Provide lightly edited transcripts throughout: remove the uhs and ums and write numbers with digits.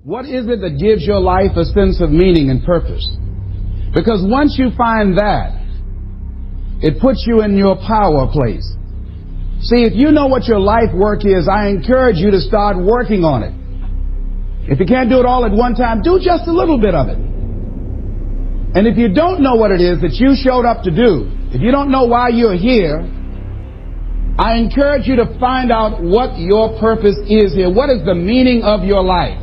What is it that gives your life a sense of meaning and purpose? Because once you find that, it puts you in your power place. See, if you know what your life work is, I encourage you to start working on it. If you can't do it all at one time, do just a little bit of it. And if you don't know what it is that you showed up to do, if you don't know why you're here, I encourage you to find out what your purpose is here. What is the meaning of your life?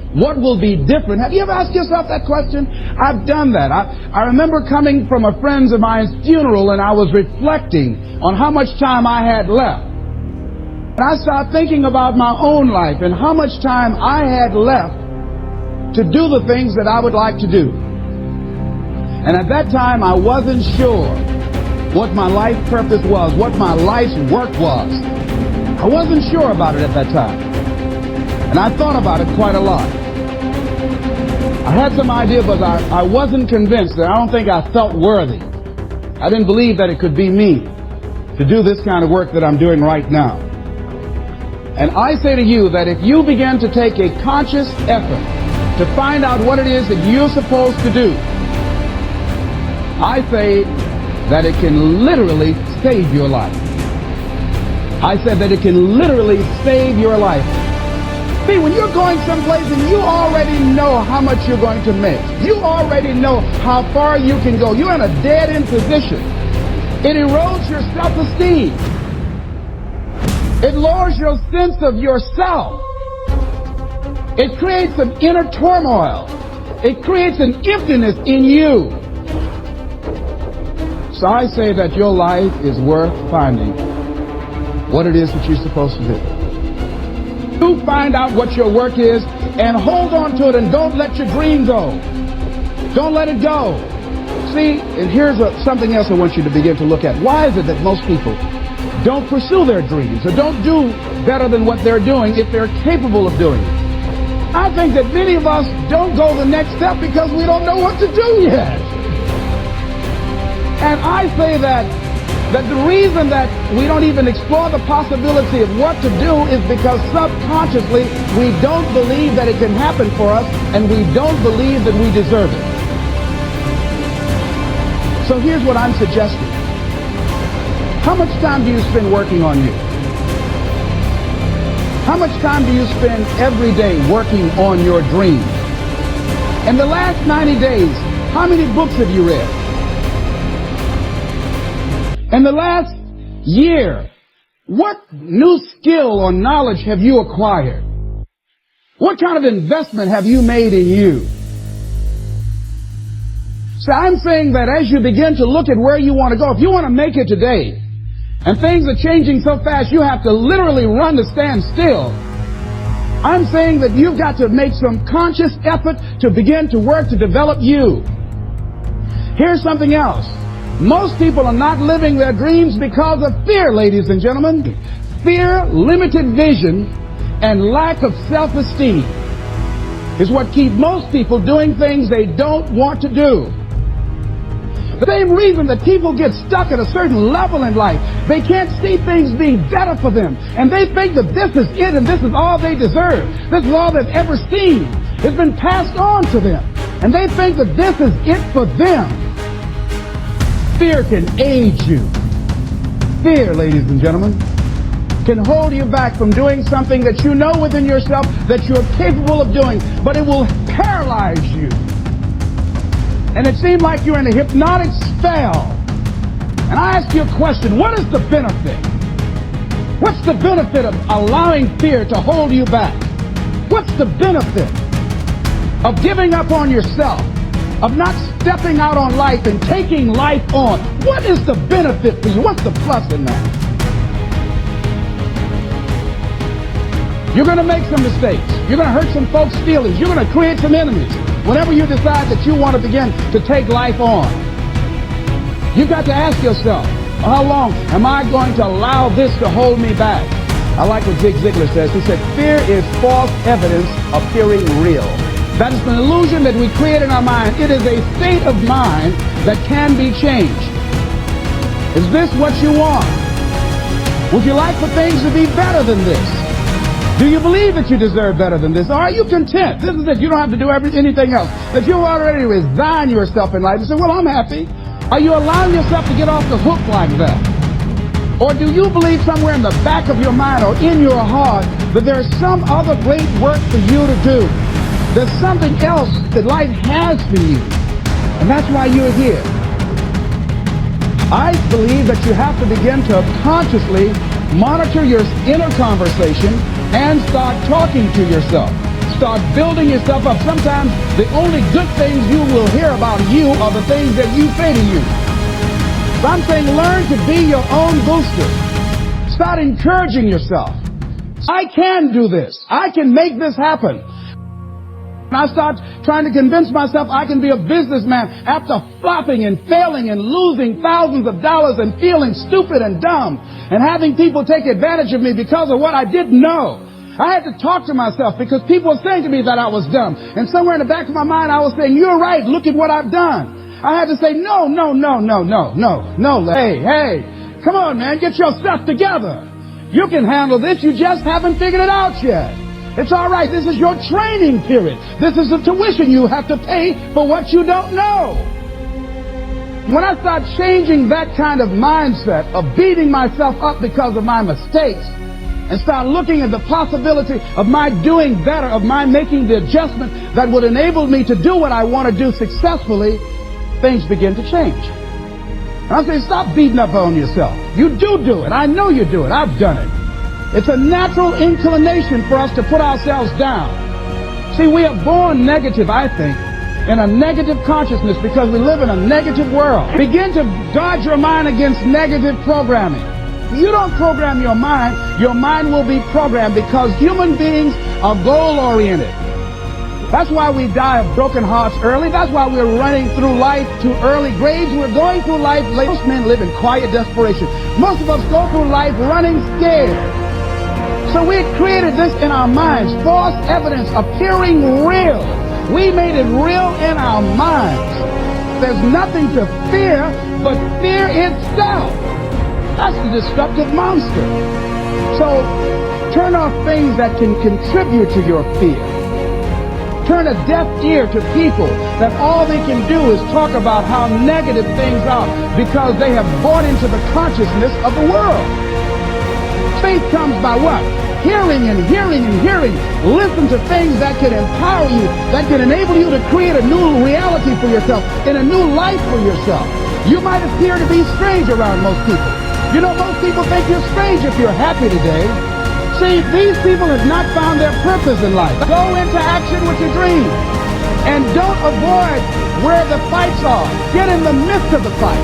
What will be different? Have you ever asked yourself that question? I've done that. I remember coming from a friend of mine's funeral, and I was reflecting on how much time I had left. And I started thinking about my own life and how much time I had left to do the things that I would like to do. And at that time, I wasn't sure what my life purpose was, what my life's work was. I wasn't sure about it at that time. And I thought about it quite a lot. I had some idea, but I wasn't convinced, and I don't think I felt worthy. I didn't believe that it could be me to do this kind of work that I'm doing right now. And I say to you that if you begin to take a conscious effort to find out what it is that you're supposed to do, I say that it can literally save your life. I said that it can literally save your life. See, when you're going someplace and you already know how much you're going to make, you already know how far you can go, you're in a dead-end position. It erodes your self-esteem. It lowers your sense of yourself. It creates an inner turmoil. It creates an emptiness in you. So I say that your life is worth finding what it is that you're supposed to do. You find out what your work is and hold on to it, and don't let your dream go. Don't let it go. See, and here's something else I want you to begin to look at. Why is it that most people don't pursue their dreams or don't do better than what they're doing if they're capable of doing it? I think that many of us don't go the next step because we don't know what to do yet. And I say that the reason that we don't even explore the possibility of what to do is because subconsciously we don't believe that it can happen for us, and we don't believe that we deserve it. So here's what I'm suggesting. How much time do you spend working on you? How much time do you spend every day working on your dream? In the last 90 days, how many books have you read? In the last year, what new skill or knowledge have you acquired? What kind of investment have you made in you? So I'm saying that as you begin to look at where you want to go, if you want to make it today, and things are changing so fast you have to literally run to stand still, I'm saying that you've got to make some conscious effort to begin to work to develop you. Here's something else. Most people are not living their dreams because of fear, ladies and gentlemen. Fear, limited vision, and lack of self-esteem is what keep most people doing things they don't want to do. The same reason that people get stuck at a certain level in life, they can't see things being better for them, and they think that this is it and this is all they deserve. This is all they've ever seen. It's been passed on to them, and they think that this is it for them. Fear can age you. Fear, ladies and gentlemen, can hold you back from doing something that you know within yourself that you're capable of doing, but it will paralyze you. And it seems like you're in a hypnotic spell. And I ask you a question, what is the benefit? What's the benefit of allowing fear to hold you back? What's the benefit of giving up on yourself? Of not stepping out on life and taking life on? What is the benefit for you? What's the plus in that? You're going to make some mistakes. You're going to hurt some folks' feelings. You're going to create some enemies whenever you decide that you want to begin to take life on. You've got to ask yourself, how long am I going to allow this to hold me back? I like what Zig Ziglar says. He said, fear is false evidence appearing real. That is an illusion that we create in our mind. It is a state of mind that can be changed. Is this what you want? Would you like for things to be better than this? Do you believe that you deserve better than this? Or are you content? This is it. You don't have to do anything else. That you already resign yourself in life and say, well, I'm happy. Are you allowing yourself to get off the hook like that? Or do you believe somewhere in the back of your mind or in your heart that there's some other great work for you to do? There's something else that life has for you. And that's why you're here. I believe that you have to begin to consciously monitor your inner conversation and start talking to yourself. Start building yourself up. Sometimes the only good things you will hear about you are the things that you say to you. So I'm saying learn to be your own booster. Start encouraging yourself. I can do this. I can make this happen. And I start trying to convince myself I can be a businessman after flopping and failing and losing thousands of dollars and feeling stupid and dumb and having people take advantage of me because of what I didn't know. I had to talk to myself because people were saying to me that I was dumb. And somewhere in the back of my mind, I was saying, you're right. Look at what I've done. I had to say, no. Hey, come on, man. Get yourself together. You can handle this. You just haven't figured it out yet. It's all right. This is your training period. This is the tuition you have to pay for what you don't know. When I start changing that kind of mindset of beating myself up because of my mistakes and start looking at the possibility of my doing better, of my making the adjustment that would enable me to do what I want to do successfully, things begin to change. And I'm saying stop beating up on yourself. You do it. I know you do it. I've done it. It's a natural inclination for us to put ourselves down. See, we are born negative, I think, in a negative consciousness because we live in a negative world. Begin to guard your mind against negative programming. If you don't program your mind will be programmed because human beings are goal-oriented. That's why we die of broken hearts early. That's why we're running through life to early graves. We're going through life late. Most men live in quiet desperation. Most of us go through life running scared. So we created this in our minds, false evidence appearing real. We made it real in our minds. There's nothing to fear but fear itself. That's the destructive monster. So turn off things that can contribute to your fear. Turn a deaf ear to people that all they can do is talk about how negative things are because they have bought into the consciousness of the world. Faith comes by what? Hearing and hearing and hearing. Listen to things that can empower you, that can enable you to create a new reality for yourself, and a new life for yourself. You might appear to be strange around most people. You know, most people think you're strange if you're happy today. See, these people have not found their purpose in life. Go into action with your dreams. And don't avoid where the fights are. Get in the midst of the fight.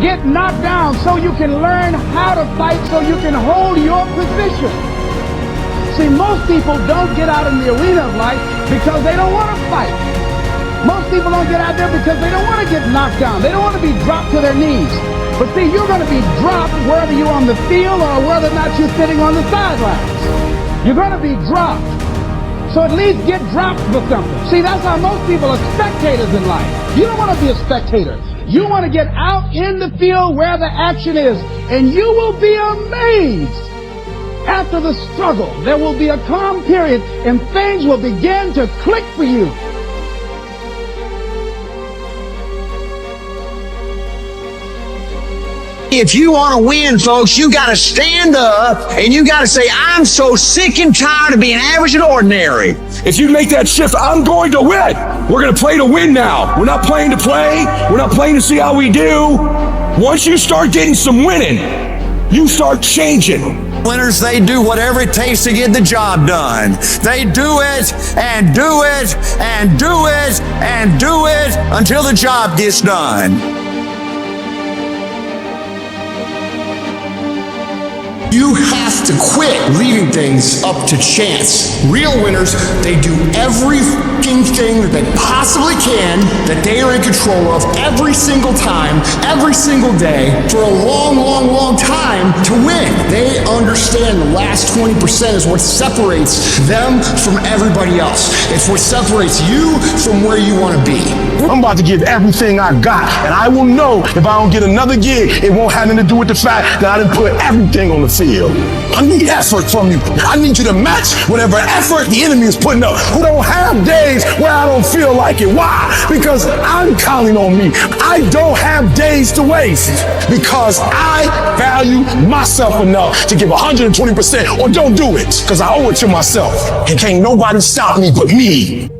Get knocked down so you can learn how to fight, so you can hold your position. See, most people don't get out in the arena of life because they don't want to fight. Most people don't get out there because they don't want to get knocked down. They don't want to be dropped to their knees. But see, you're going to be dropped whether you're on the field or whether or not you're sitting on the sidelines. You're going to be dropped. So at least get dropped for something. See, that's how most people are spectators in life. You don't want to be a spectator. You want to get out in the field where the action is, and you will be amazed. After the struggle, there will be a calm period, and things will begin to click for you. If you want to win, folks, you got to stand up and you got to say, I'm so sick and tired of being average and ordinary. If you make that shift, I'm going to win. We're going to play to win now. We're not playing to play. We're not playing to see how we do. Once you start getting some winning, you start changing. Winners, they do whatever it takes to get the job done. They do it and do it and do it and do it until the job gets done. You have to quit leaving things up to chance. Real winners, they do every fucking thing that they possibly can, that they are in control of every single time, every single day, for a long, long, long time to win. They understand the last 20% is what separates them from everybody else. It's what separates you from where you want to be. I'm about to give everything I got, and I will know if I don't get another gig, it won't have anything to do with the fact that I didn't put everything on the field. feel. I need effort from you. I need you to match whatever effort the enemy is putting up. Who don't have days where I don't feel like it. Why? Because I'm counting on me. I don't have days to waste because I value myself enough to give 120% or don't do it because I owe it to myself. And can't nobody stop me but me.